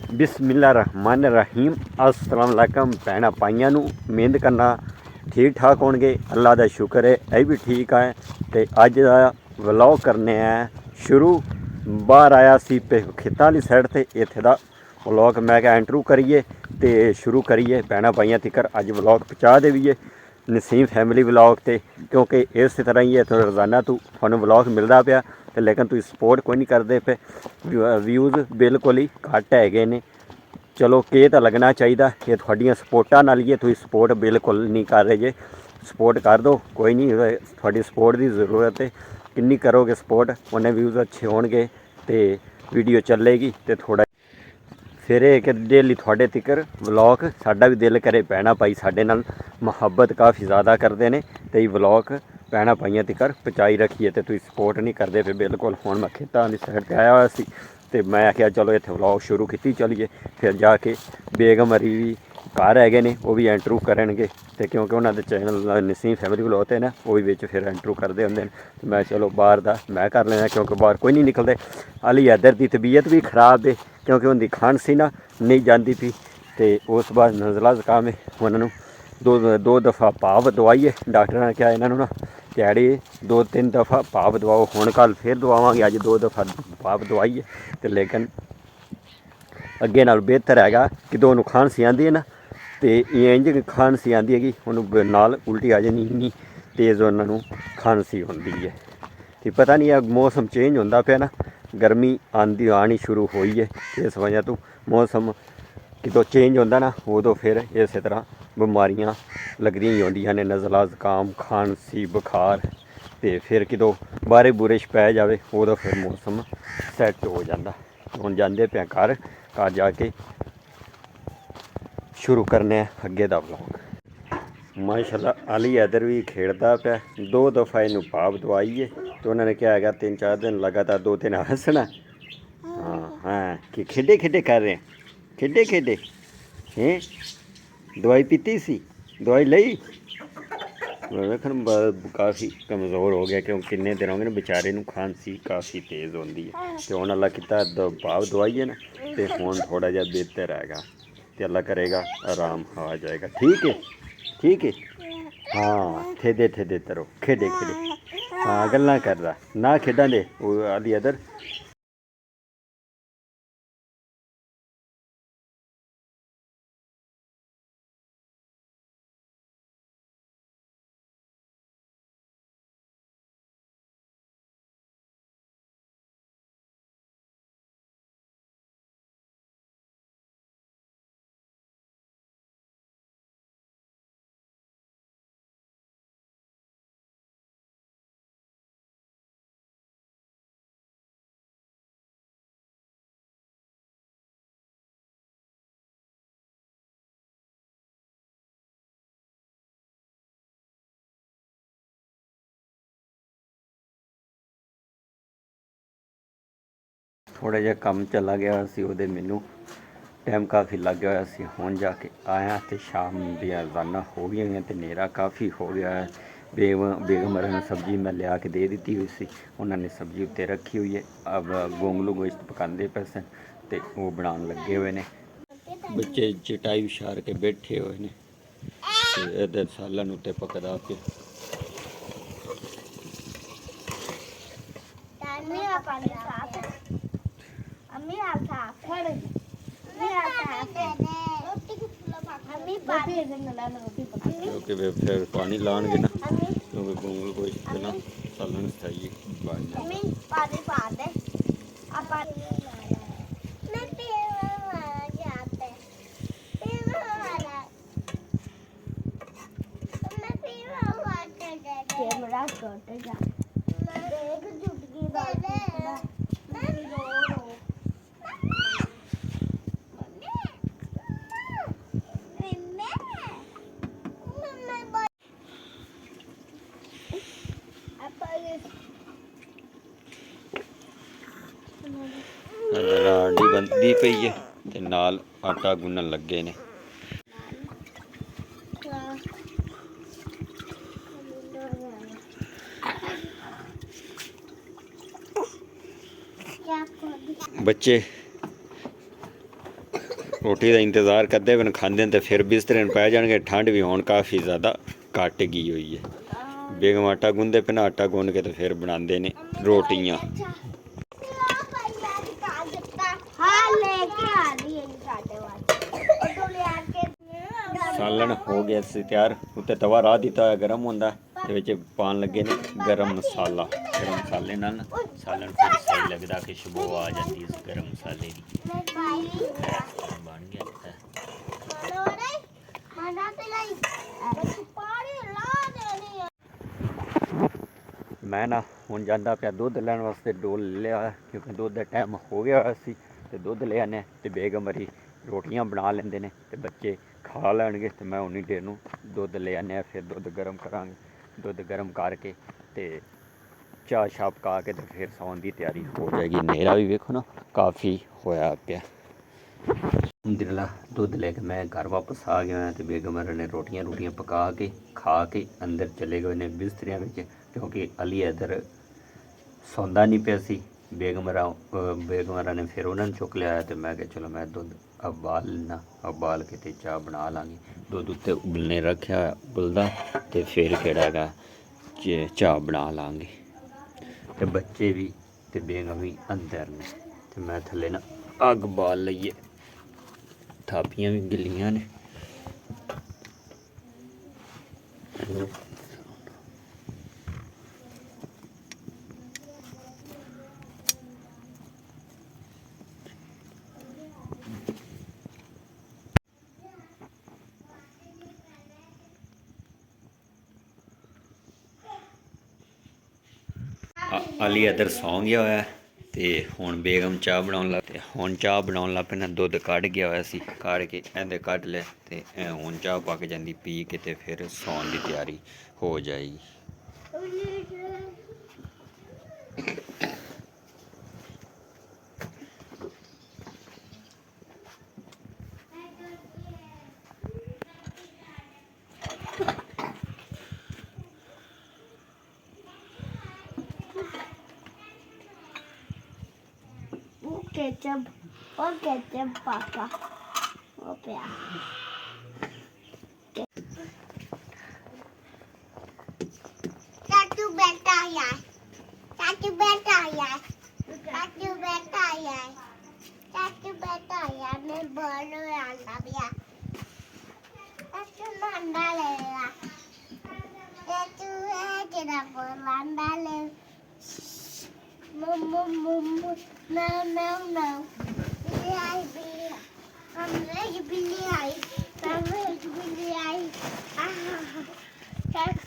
बिस्मिल्लाहिर्रहमानिर्रहीम अस्सलाम वालेकुम भैन भाइयों नू उम्मीद करना ठीक ठाक होणगे। अल्लाह दा शुक्र है ये भी ठीक है। तो अज दा व्लॉग करने शुरू। बाहर आया सी खेतों वाली साइड ते इत्थे दा व्लॉग मैं क्या इंटरव्यू करिए तो शुरू करिए भैन भाइयों तिकर अज व्लॉग पहुँचा देविए नसीम फैमिली व्लॉग ते, क्योंकि इस तरह ही है रोज़ाना थानू व्लॉग मिलता पाया तो लेकिन तुम सपोर्ट कोई नहीं करते पे। व्यूज़ बिल्कुल ही घट है ने। चलो के तो लगना चाहिए ये थोड़ियां सपोर्टा नाल ही तुम सपोर्ट बिल्कुल नहीं कर रहे जे। सपोर्ट कर दो कोई नहीं, थोड़ी सपोर्ट की ज़रूरत है। किन्नी करोगे सपोर्ट उन्हें व्यूज़ अच्छे होणगे तो वीडियो चलेगी तो थोड़ा फिर एक डेली थोड़े तिकर व्लॉग साडा भी दिल करे भैन भाई साडे नाल मुहब्बत काफ़ी ज़्यादा करते हैं तो ये व्लॉग भैन भाइयों तिकर पहुँचाई रखिए तो तुम सपोर्ट नहीं करते फिर बिल्कुल। हुण मैं खेतों की साइड पर आया हुआ सी तो मैं आख्या चलो इत्थे व्लॉग शुरू की चलीए। फिर जाके बेगम हरी भी घर है ने वो भी इंटरव्यू करनगे तो क्योंकि उन्होंने चैनल नसीम फैमिली व्लॉग ते ना वो भी बिच फिर इंटरव्यू करते होंगे। तो मैं चलो बाहर का मैं कर लेना क्योंकि बाहर कोई नहीं निकलते। अली इधर की तबीयत भी खराब है क्योंकि उनकी खांसी ना नहीं जाती थी तो उस बाद नज़ला ज़ुकाम है। उन्होंने दो दफ़ा भाप दवाई है। डॉक्टर ने कहा इन्होंने ना दिहाड़ी 2-3 दफ़ा भाप दवाओ। हुण कल फिर दवावांगे, अज 2 दफ़ा भाप दवाई है तो लेकिन अगे नाल बेहतर है कि दोनों खांसी आती है ना तो इंज खांसी आती है कि उन्होंने नाल उल्टी आ जानी, इन्नी तेज़ उन्होंने खांसी होती है। तो पता नहीं है मौसम चेंज होता पाया ना, गर्मी आनी शुरू हुई है। इस वजह तो मौसम कितों चेंज होता ना उदों फिर इस तरह बीमारियां लगदियां ही होंदियां ने, नज़ला ज़ुकाम खांसी बुखार। तो फिर कितों बारिश बुरिश पै जाए उदों फिर मौसम सैट हो जाता। हुण जांदे पे घर जाके शुरू करने अगे दा व्लॉग। माशाल्लाह अली इधर भी खेड़ता पाया। 2 दफ़ा इनू भाप दवाई है तो उन्होंने क्या है 3-4 दिन लगातार 2-3 हंसना। हाँ हाँ कि खेडे खेडे कर रहे हैं, खेडे खेडे हैं। दवाई पीती सी, दवाई लई वेखन काफ़ी कमज़ोर हो गया क्योंकि किन्ने दिन हो गए ना बेचारे नू खांसी काफ़ी तेज़ होती है। तो हुण अल्लाह किता भाप दवाई है ना तो हुण थोड़ा जहा बेहतर हैगा तो अल्लाह करेगा आराम आ जाएगा। ठीक है ठीक है। हाँ ठेदे तरो खेडे खेडे। हाँ गल्लां कर रहा ना खेडा दे वो अली इधर। थोड़ा जहा कम चला गया सी वो मैनू टाइम काफ़ी लग गया सी। हुण जाके आया तो शाम दियां अज़ानां हो गई तो नेरा काफ़ी हो गया है। बेगम ने सब्जी मैं लिया के दे दी हुई सी, उन्होंने सब्जी उत्ते रखी हुई है। अब गोंगलू गोश्त पकाते पे सन तो वो बनाने लगे हुए ने। बच्चे चटाई बिछा के बैठे हुए ने इधर सालन उत्ते पकदा पे। क्योंकि वे फिर पानी लाएंगे ना क्योंकि गोंगल को इसके ना सालन चाहिए। राडी बनती पई है ते नाल आटा गुनन लगे ने। बच्चे ਰੋਟੀ ਦਾ ਇੰਤਜ਼ਾਰ ਕਰਦੇ ਹਨ, ਖਾਂਦੇ ਨੇ ਤੇ ਫਿਰ ਬਿਸਤਰੇ ਨੂੰ ਪੈ ਜਾਣਗੇ। ਠੰਡ ਵੀ ਹੁਣ ਕਾਫੀ ਜ਼ਿਆਦਾ ਘੱਟ ਗਈ ਹੋਈ ਹੈ। ਬੇਗਮ ਆਟਾ ਗੁੰਨਦੇ ਪਏ, ਆਟਾ ਗੁੰਨ ਕੇ ਤੇ ਫਿਰ ਬਣਾਉਂਦੇ ਨੇ ਰੋਟੀਆਂ। ਸਾਲਣ ਹੋ ਗਿਆ ਸੀ ਤਿਆਰ, ਉੱਤੇ ਤਵਾ ਰਾਹ ਦਿੱਤਾ ਹੋਇਆ ਗਰਮ ਹੁੰਦਾ ਤੇ ਵਿੱਚ ਪਾਉਣ ਲੱਗੇ ਨੇ ਗਰਮ ਮਸਾਲਾ। ਗਰਮ ਮਸਾਲੇ ਨਾਲ ਨਾ ਸਾਲਣ ਫਿਰ ਸਹੀ ਲੱਗਦਾ, ਕਿ ਖੁਸ਼ਬੂ ਆ ਜਾਂਦੀ ਇਸ ਗਰਮ ਮਸਾਲੇ ਦੀ। ਬਣ ਗਿਆ ਮੈਂ ਨਾ ਹੁਣ ਜਾਂਦਾ ਪਿਆ ਦੁੱਧ ਲੈਣ ਵਾਸਤੇ, ਡੋਲ ਲਿਆ ਕਿਉਂਕਿ ਦੁੱਧ ਦਾ ਟਾਈਮ ਹੋ ਗਿਆ ਹੋਇਆ ਸੀ। ਤੇ ਦੁੱਧ ਲੈ ਆਨੇ ਤੇ ਬੇਗਮ ਮੇਰੀ ਰੋਟੀਆਂ ਬਣਾ ਲੈਂਦੇ ਨੇ ਤੇ ਬੱਚੇ ਖਾ ਲੈਣਗੇ। ਤੇ ਮੈਂ ਉਨੀ ਦੇਰ ਨੂੰ ਦੁੱਧ ਲੈ ਆਨੇ, ਫਿਰ ਦੁੱਧ ਗਰਮ ਕਰਾਂਗੇ। ਦੁੱਧ ਗਰਮ ਕਰਕੇ ਤੇ ਚਾਹ ਛਾਪ ਪਕਾ ਕੇ ਤੇ ਫਿਰ ਸੌਣ ਦੀ ਤਿਆਰੀ ਹੋ ਜਾਏਗੀ। ਹਨੇਰਾ ਵੀ ਵੇਖੋ ਨਾ ਕਾਫੀ ਹੋਇਆ ਪਿਆ। ਅਲਹਮਦੁਲਿਲਾ ਦੁੱਧ ਲੈ ਕੇ ਮੈਂ ਘਰ ਵਾਪਸ ਆ ਗਿਆ ਤੇ ਬੇਗਮ ਨੇ ਰੋਟੀਆਂ ਪਕਾ ਕੇ ਖਾ ਕੇ ਅੰਦਰ ਚਲੇ ਗਏ ਨੇ ਬਿਸਤਰਿਆਂ ਵਿੱਚ, ਕਿਉਂਕਿ ਅਲੀ ਇੱਧਰ ਸੌਂਦਾ ਨਹੀਂ ਪਿਆ ਸੀ। ਬੇਗਮ ਨੇ ਫਿਰ ਉਹਨਾਂ ਨੂੰ ਚੁੱਕ ਲਿਆ ਤੇ ਮੈਂ ਕਿਹਾ ਚਲੋ ਮੈਂ ਦੁੱਧ ਉਬਾਲ ਕੇ ਤੇ ਚਾਹ ਬਣਾ ਲਾਂਗੀ। ਦੁੱਧ ਉੱਤੇ ਉਬਲਣੇ ਰੱਖਿਆ, ਉਬਲਦਾ ਤੇ ਫਿਰ ਕਿਹੜਾ ਹੈਗਾ ਚਾਹ ਬਣਾ ਲਾਂਗੇ। ਤੇ ਬੱਚੇ ਵੀ ਤੇ ਬੇਗਮ ਵੀ ਅੰਦਰ ਨੇ ਤੇ ਮੈਂ ਥੱਲੇ ਨਾ ਅੱਗ ਬਾਲ ਲਈਏ, ਥਾਪੀਆਂ ਵੀ ਗਿੱਲੀਆਂ ਨੇ। ਅਲੀ ਇੱਧਰ ਸੌਂ ਗਿਆ ਹੋਇਆ ਤੇ ਹੁਣ ਬੇਗਮ ਚਾਹ ਬਣਾਉਣ ਲੱਗ ਪਏ ਨਾ। ਦੁੱਧ ਕੱਢ ਗਿਆ ਹੋਇਆ ਸੀ, ਕੱਢ ਕੇ ਇਹਦੇ ਕੱਢ ਲਿਆ ਤੇ ਹੁਣ ਚਾਹ ਪੱਕ ਜਾਂਦੀ, ਪੀ ਕੇ ਤੇ ਫਿਰ ਸੌਣ ਦੀ ਤਿਆਰੀ ਹੋ ਜਾਏਗੀ। केचप और केचप पापा वो प्या चाचू बेटा यार चाचू बेटा यार चाचू बेटा यार चाचू बेटा यार मैं बोलो आना भैया चाचू मंडा लेगा चाचू है तेरा बोलंडा ले Mum, no. Billy, I'm ready, Billy. That's